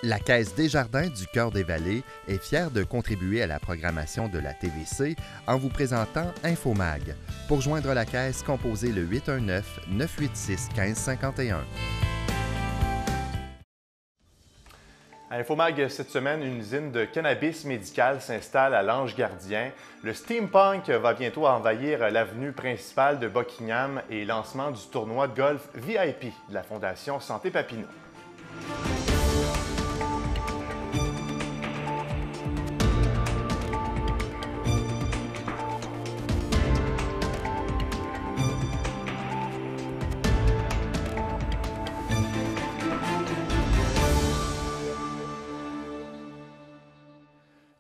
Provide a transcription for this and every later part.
La Caisse Desjardins du Cœur des Vallées est fière de contribuer à la programmation de la TVC en vous présentant Infomag. Pour joindre la Caisse, composez le 819-986-1551. À Infomag, cette semaine, une usine de cannabis médical s'installe à l'Ange-Gardien. Le steampunk va bientôt envahir l'avenue principale de Buckingham et lancement du tournoi de golf VIP de la Fondation Santé Papineau.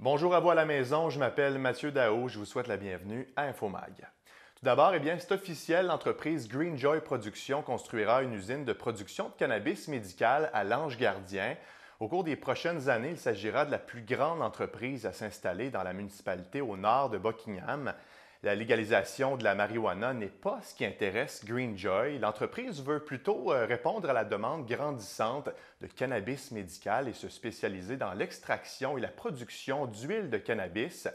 Bonjour à vous à la maison, je m'appelle Mathieu Daou, je vous souhaite la bienvenue à Infomag. Tout d'abord, c'est officiel, l'entreprise Greenjoy Productions construira une usine de production de cannabis médical à l'Ange-Gardien. Au cours des prochaines années, il s'agira de la plus grande entreprise à s'installer dans la municipalité au nord de Buckingham. La légalisation de la marijuana n'est pas ce qui intéresse Greenjoy. L'entreprise veut plutôt répondre à la demande grandissante de cannabis médical et se spécialiser dans l'extraction et la production d'huile de cannabis.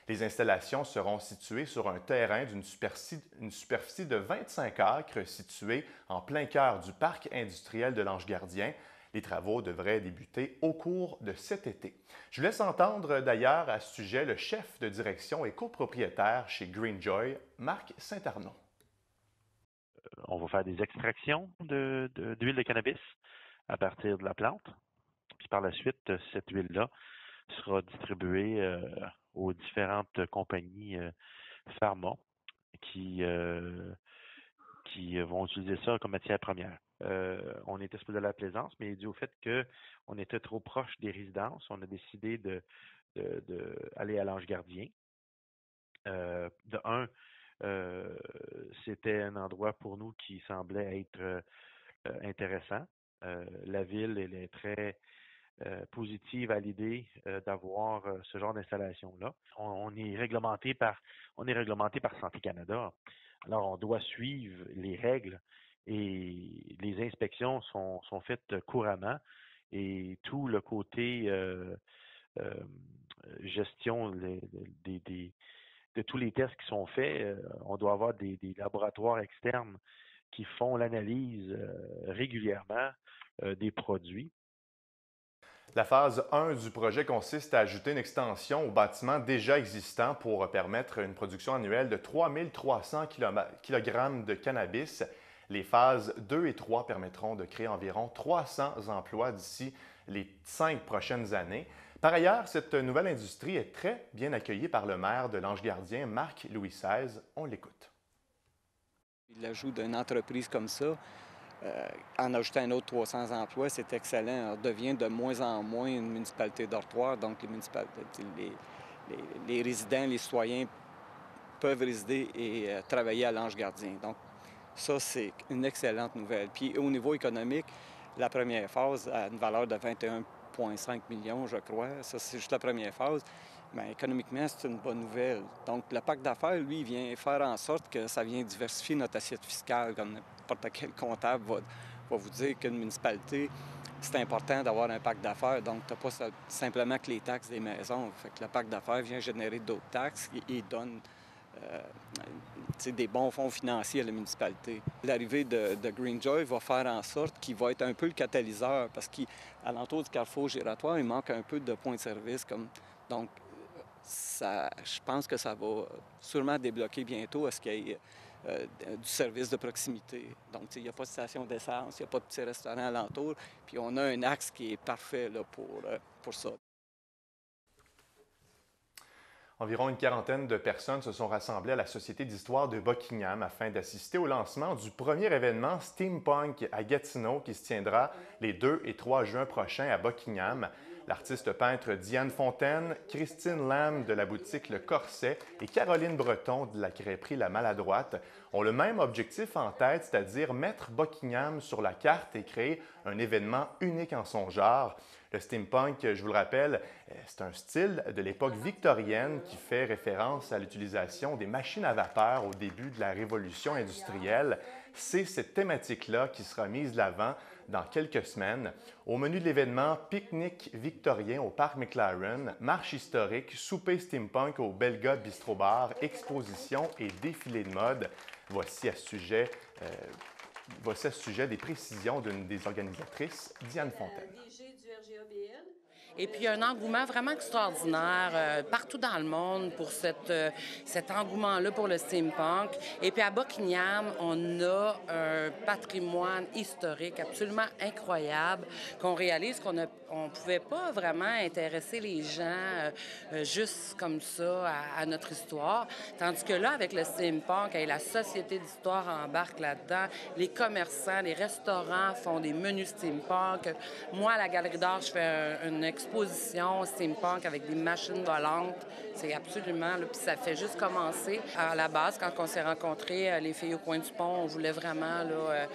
Les installations seront situées sur un terrain d'une superficie de 25 acres situé en plein cœur du parc industriel de l'Ange-Gardien. Les travaux devraient débuter au cours de cet été. Je vous laisse entendre d'ailleurs à ce sujet le chef de direction et copropriétaire chez Greenjoy, Marc Saint-Arnaud. On va faire des extractions d'huile de cannabis à partir de la plante. Puis par la suite, cette huile-là sera distribuée aux différentes compagnies pharma qui vont utiliser ça comme matière première. On était supposé aller à la Plaisance, mais dû au fait qu'on était trop proche des résidences, on a décidé d'aller à l'Ange-Gardien. C'était un endroit pour nous qui semblait être intéressant. La ville, elle est très positive à l'idée d'avoir ce genre d'installation-là. On est réglementé par Santé Canada. Alors, on doit suivre les règles et les inspections sont faites couramment et tout le côté gestion de tous les tests qui sont faits, on doit avoir des laboratoires externes qui font l'analyse régulièrement des produits. La phase 1 du projet consiste à ajouter une extension au bâtiment déjà existant pour permettre une production annuelle de 3300 kg de cannabis. Les phases 2 et 3 permettront de créer environ 300 emplois d'ici les 5 prochaines années. Par ailleurs, cette nouvelle industrie est très bien accueillie par le maire de l'Ange-Gardien, Marc-Louis XVI. On l'écoute. L'ajout d'une entreprise comme ça, en ajoutant un autre 300 emplois, c'est excellent. On devient de moins en moins une municipalité dortoir, donc les résidents, les citoyens peuvent résider et travailler à l'Ange-Gardien. Donc ça, c'est une excellente nouvelle. Puis au niveau économique, la première phase a une valeur de 21,5 millions, je crois. Ça, c'est juste la première phase. Mais économiquement, c'est une bonne nouvelle. Donc, le pacte d'affaires, lui, il vient faire en sorte que ça vient diversifier notre assiette fiscale. Comme n'importe quel comptable va vous dire qu'une municipalité, c'est important d'avoir un pacte d'affaires. Donc, tu n'as pas simplement que les taxes des maisons. Fait que le pacte d'affaires vient générer d'autres taxes et donne des bons fonds financiers à la municipalité. L'arrivée de Greenjoy va faire en sorte qu'il va être un peu le catalyseur parce qu'à l'entour du carrefour giratoire, il manque un peu de points de service. Donc, je pense que ça va sûrement débloquer bientôt à ce qu'il y ait du service de proximité. Donc, il n'y a pas de station d'essence, il n'y a pas de petit restaurant alentour, puis on a un axe qui est parfait là, pour ça. Environ une quarantaine de personnes se sont rassemblées à la Société d'histoire de Buckingham afin d'assister au lancement du premier événement Steampunk à Gatineau qui se tiendra les 2 et 3 juin prochains à Buckingham. L'artiste peintre Diane Fontaine, Christine Lam de la boutique Le Corset et Caroline Breton de la crêperie La Maladroite ont le même objectif en tête, c'est-à-dire mettre Buckingham sur la carte et créer un événement unique en son genre. Le steampunk, je vous le rappelle, c'est un style de l'époque victorienne qui fait référence à l'utilisation des machines à vapeur au début de la révolution industrielle. C'est cette thématique-là qui sera mise de l'avant dans quelques semaines. Au menu de l'événement, pique-nique victorien au Parc McLaren, marche historique, souper steampunk au Belga Bistro Bar, exposition et défilé de mode. Voici à ce sujet des précisions d'une des organisatrices, Diane Fontaine. Et puis, il y a un engouement vraiment extraordinaire partout dans le monde pour cet engouement-là pour le steampunk. Et puis, à Buckingham, on a un patrimoine historique absolument incroyable qu'on réalise qu'on ne pouvait pas vraiment intéresser les gens juste comme ça à notre histoire. Tandis que là, avec le steampunk, et la Société d'histoire embarque là-dedans, les commerçants, les restaurants font des menus steampunk. Moi, à la Galerie d'art, je fais une exposition steampunk avec des machines volantes. C'est absolument, là, puis ça fait juste commencer. À la base, quand on s'est rencontrés, les filles au coin du pont, on voulait vraiment là,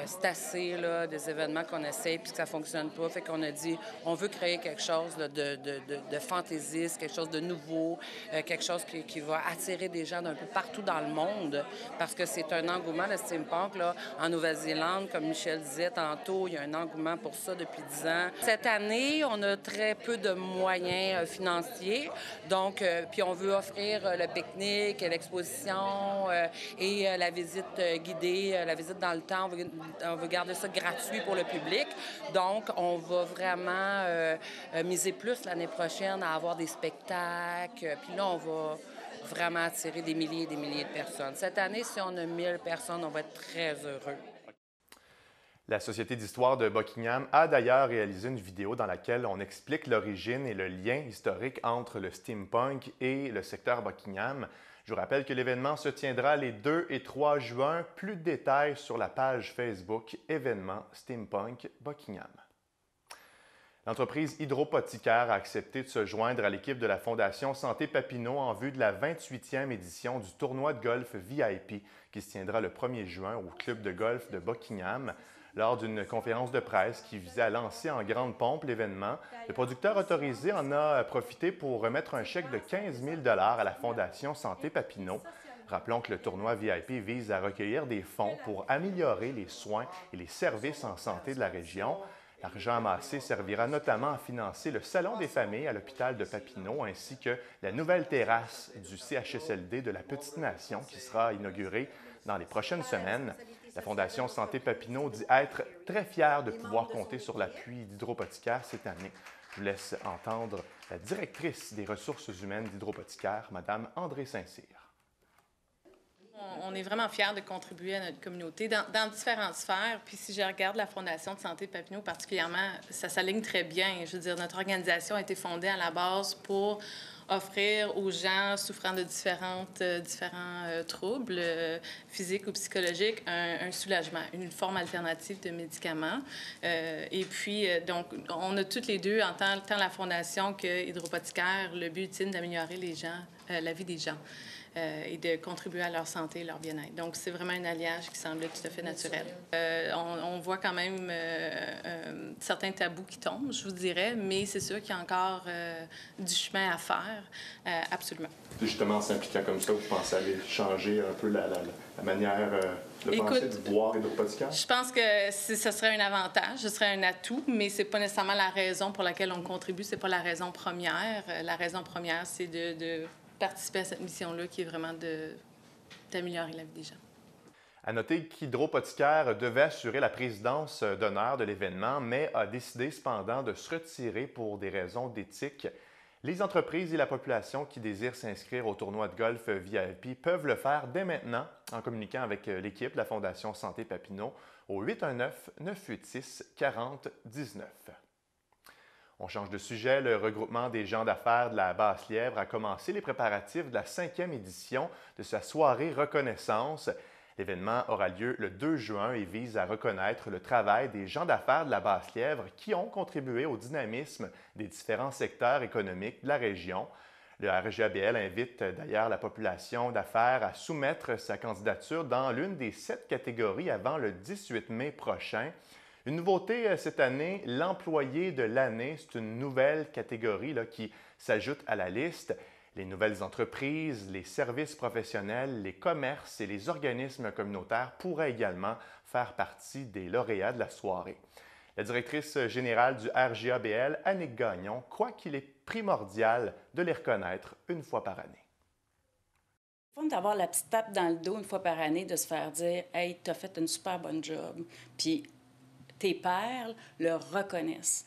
se tasser là, des événements qu'on essaie puis que ça fonctionne pas. Fait qu'on a dit, on veut créer quelque chose là, de fantaisiste, quelque chose de nouveau, quelque chose qui va attirer des gens d'un peu partout dans le monde parce que c'est un engouement, le steampunk. Là, en Nouvelle-Zélande, comme Michel disait tantôt, il y a un engouement pour ça depuis 10 ans. Cette année, on a très peu de moyens financiers. Donc, puis on veut offrir le pique-nique, l'exposition et la visite guidée, la visite dans le temps. On veut garder ça gratuit pour le public. Donc, on va vraiment miser plus l'année prochaine à avoir des spectacles. Puis là, on va vraiment attirer des milliers et des milliers de personnes. Cette année, si on a 1000 personnes, on va être très heureux. La Société d'histoire de Buckingham a d'ailleurs réalisé une vidéo dans laquelle on explique l'origine et le lien historique entre le steampunk et le secteur Buckingham. Je vous rappelle que l'événement se tiendra les 2 et 3 juin. Plus de détails sur la page Facebook événement Steampunk Buckingham. L'entreprise Hydropothicaire a accepté de se joindre à l'équipe de la Fondation Santé Papineau en vue de la 28e édition du tournoi de golf VIP qui se tiendra le 1er juin au club de golf de Buckingham. Lors d'une conférence de presse qui visait à lancer en grande pompe l'événement, le producteur autorisé en a profité pour remettre un chèque de 15 000 $ à la Fondation Santé Papineau. Rappelons que le tournoi VIP vise à recueillir des fonds pour améliorer les soins et les services en santé de la région. L'argent amassé servira notamment à financer le Salon des familles à l'hôpital de Papineau ainsi que la nouvelle terrasse du CHSLD de la Petite Nation qui sera inaugurée dans les prochaines semaines. La Fondation Santé Papineau dit être très fière de pouvoir compter sur l'appui d'Hydropothicaire cette année. Je vous laisse entendre la directrice des ressources humaines d'Hydropothicaire, Mme André Saint-Cyr. On est vraiment fiers de contribuer à notre communauté dans différentes sphères. Puis si je regarde la Fondation de Santé Papineau particulièrement, ça s'aligne très bien. Je veux dire, notre organisation a été fondée à la base pour offrir aux gens souffrant de différents troubles physiques ou psychologiques un soulagement, une forme alternative de médicaments. Et puis, donc, on a toutes les deux, en tant la Fondation que Hydropothicaire, le but ultime d'améliorer les gens, la vie des gens. Et de contribuer à leur santé et leur bien-être. Donc, c'est vraiment un alliage qui semble tout à fait naturel. On voit quand même certains tabous qui tombent, je vous dirais, mais c'est sûr qu'il y a encore du chemin à faire, absolument. Justement, en s'impliquant comme ça, vous pensez aller changer un peu la manière de penser, de voir Hydropothicaire? Je pense que ce serait un avantage, ce serait un atout, mais ce n'est pas nécessairement la raison pour laquelle on contribue, ce n'est pas la raison première. La raison première, c'est de participer à cette mission-là qui est vraiment d'améliorer la vie des gens. À noter qu'Hydropothicaire devait assurer la présidence d'honneur de l'événement, mais a décidé cependant de se retirer pour des raisons d'éthique. Les entreprises et la population qui désirent s'inscrire au tournoi de golf VIP peuvent le faire dès maintenant en communiquant avec l'équipe de la Fondation Santé Papineau au 819-986-4019. On change de sujet. Le regroupement des gens d'affaires de la Basse-Lièvre a commencé les préparatifs de la 5e édition de sa soirée reconnaissance. L'événement aura lieu le 2 juin et vise à reconnaître le travail des gens d'affaires de la Basse-Lièvre qui ont contribué au dynamisme des différents secteurs économiques de la région. Le RGABL invite d'ailleurs la population d'affaires à soumettre sa candidature dans l'une des 7 catégories avant le 18 mai prochain. Une nouveauté cette année, l'employé de l'année, c'est une nouvelle catégorie là, qui s'ajoute à la liste. Les nouvelles entreprises, les services professionnels, les commerces et les organismes communautaires pourraient également faire partie des lauréats de la soirée. La directrice générale du RGABL, Annick Gagnon, croit qu'il est primordial de les reconnaître une fois par année. C'est fun d'avoir la petite tape dans le dos une fois par année, de se faire dire « Hey, t'as fait une super bonne job ». Puis tes pairs le reconnaissent.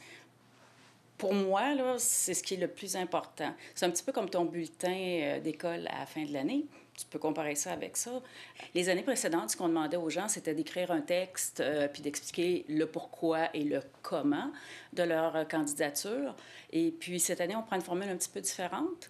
Pour moi, là, c'est ce qui est le plus important. C'est un petit peu comme ton bulletin d'école à la fin de l'année. Tu peux comparer ça avec ça. Les années précédentes, ce qu'on demandait aux gens, c'était d'écrire un texte puis d'expliquer le pourquoi et le comment de leur candidature. Et puis, cette année, on prend une formule un petit peu différente.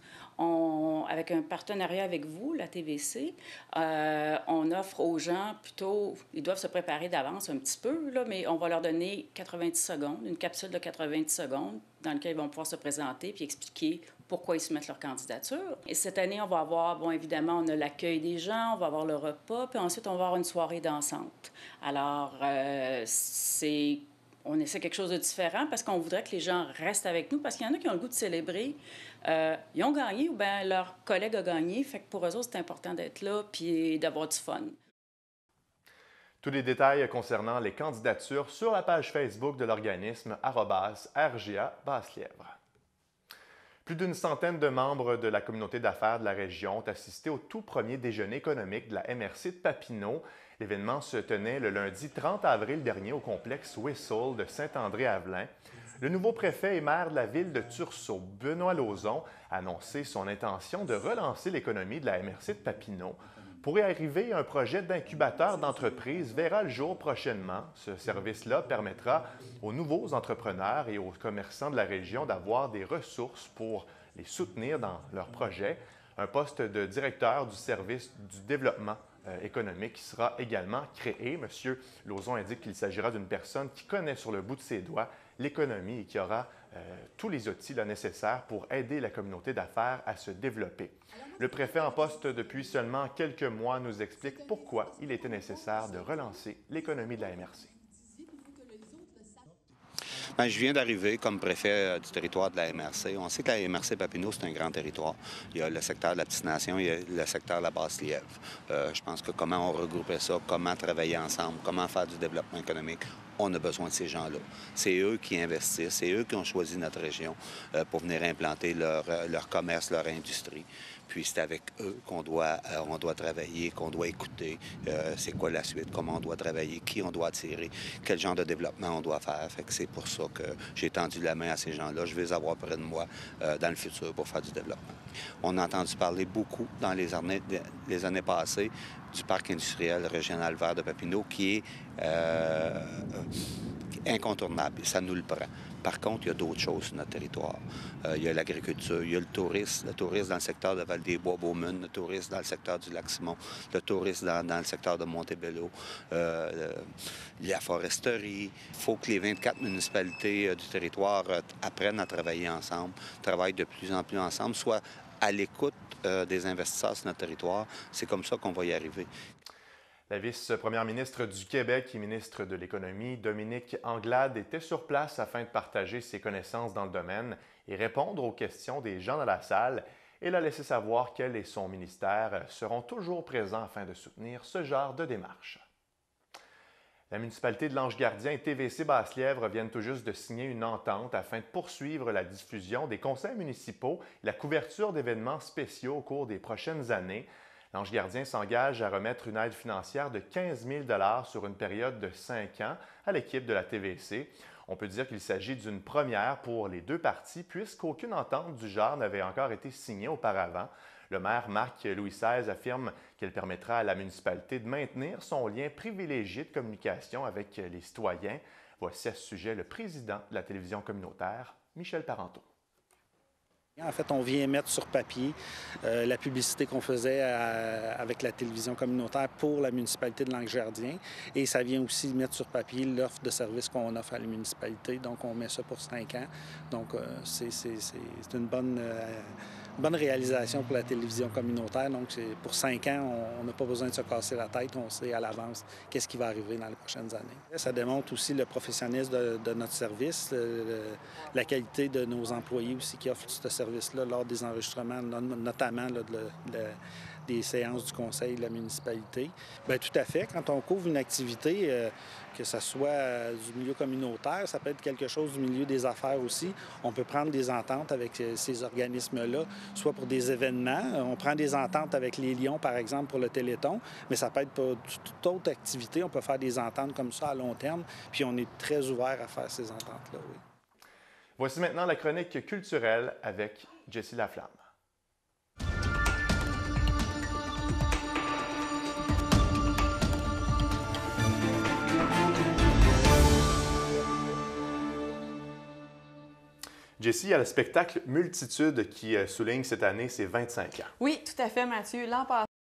Avec un partenariat avec vous, la TVC, on offre aux gens plutôt... Ils doivent se préparer d'avance un petit peu, là, mais on va leur donner 90 secondes, une capsule de 90 secondes dans laquelle ils vont pouvoir se présenter puis expliquer pourquoi ils soumettent leur candidature. Et cette année, on va avoir, bon, évidemment, on a l'accueil des gens, on va avoir le repas, puis ensuite, on va avoir une soirée dansante. Alors, on essaie quelque chose de différent parce qu'on voudrait que les gens restent avec nous, parce qu'il y en a qui ont le goût de célébrer. Ils ont gagné ou bien leur collègue a gagné, fait que pour eux autres, c'est important d'être là puis d'avoir du fun. Tous les détails concernant les candidatures sur la page Facebook de l'organisme @RGA Basse-Lièvre. Plus d'une centaine de membres de la communauté d'affaires de la région ont assisté au tout premier déjeuner économique de la MRC de Papineau. L'événement se tenait le lundi 30 avril dernier au complexe Whistle de Saint-André-Avelin. Le nouveau préfet et maire de la ville de Tursault, Benoît Lauzon, a annoncé son intention de relancer l'économie de la MRC de Papineau. Pour y arriver, un projet d'incubateur d'entreprise verra le jour prochainement. Ce service-là permettra aux nouveaux entrepreneurs et aux commerçants de la région d'avoir des ressources pour les soutenir dans leurs projets. Un poste de directeur du service du développement économique qui sera également créé. M. Lauzon indique qu'il s'agira d'une personne qui connaît sur le bout de ses doigts l'économie et qui aura tous les outils nécessaires pour aider la communauté d'affaires à se développer. Le préfet en poste depuis seulement quelques mois nous explique pourquoi il était nécessaire de relancer l'économie de la MRC. Bien, je viens d'arriver comme préfet du territoire de la MRC. On sait que la MRC Papineau, c'est un grand territoire. Il y a le secteur de la Petite-Nation, il y a le secteur de la Basse-Lièvre. Je pense que comment on regroupait ça, comment travailler ensemble, comment faire du développement économique, on a besoin de ces gens-là. C'est eux qui investissent, c'est eux qui ont choisi notre région pour venir implanter leur commerce, leur industrie. Puis c'est avec eux qu'on doit travailler, qu'on doit écouter c'est quoi la suite, comment on doit travailler, qui on doit attirer, quel genre de développement on doit faire. Fait que c'est pour ça que j'ai tendu la main à ces gens-là. Je vais les avoir près de moi dans le futur pour faire du développement. On a entendu parler beaucoup dans les années passées du parc industriel régional vert de Papineau qui est incontournable. Ça nous le prend. Par contre, il y a d'autres choses sur notre territoire. Il y a l'agriculture, il y a le tourisme dans le secteur de Val-des-Bois-Beaumune, le tourisme dans le secteur du Lac-Simon, le tourisme dans le secteur de Montebello, la foresterie. Il faut que les 24 municipalités du territoire apprennent à travailler ensemble, travaillent de plus en plus ensemble, soient à l'écoute des investisseurs sur notre territoire. C'est comme ça qu'on va y arriver. La vice-première ministre du Québec et ministre de l'Économie, Dominique Anglade, était sur place afin de partager ses connaissances dans le domaine et répondre aux questions des gens dans la salle. Elle a laissé savoir qu'elle et son ministère seront toujours présents afin de soutenir ce genre de démarche. La municipalité de Lange-Gardien et TVC Basse-Lièvre viennent tout juste de signer une entente afin de poursuivre la diffusion des conseils municipaux et la couverture d'événements spéciaux au cours des prochaines années. Lange-Gardien s'engage à remettre une aide financière de 15 000 $ sur une période de 5 ans à l'équipe de la TVC. On peut dire qu'il s'agit d'une première pour les deux parties puisqu'aucune entente du genre n'avait encore été signée auparavant. Le maire Marc-Louis XVI affirme qu'elle permettra à la municipalité de maintenir son lien privilégié de communication avec les citoyens. Voici à ce sujet le président de la télévision communautaire, Michel Parenteau. En fait, on vient mettre sur papier la publicité qu'on faisait avec la télévision communautaire pour la municipalité de Lange-Gardien et ça vient aussi mettre sur papier l'offre de services qu'on offre à la municipalité. Donc, on met ça pour 5 ans. Donc, c'est une bonne réalisation pour la télévision communautaire. Donc, pour 5 ans, on n'a pas besoin de se casser la tête. On sait à l'avance qu'est-ce qui va arriver dans les prochaines années. Ça démontre aussi le professionnalisme de notre service, la qualité de nos employés aussi qui offrent ce service-là lors des enregistrements, notamment là, de des séances du conseil de la municipalité. Bien, tout à fait. Quand on couvre une activité, que ce soit du milieu communautaire, ça peut être quelque chose du milieu des affaires aussi. On peut prendre des ententes avec ces organismes-là, soit pour des événements. On prend des ententes avec les Lions, par exemple, pour le Téléthon, mais ça peut être pour toute autre activité. On peut faire des ententes comme ça à long terme, puis on est très ouvert à faire ces ententes-là, oui. Voici maintenant la chronique culturelle avec Jessie Laflamme. Jessie, il y a le spectacle Multitude qui souligne cette année ses 25 ans. Oui, tout à fait, Mathieu. L'an passé,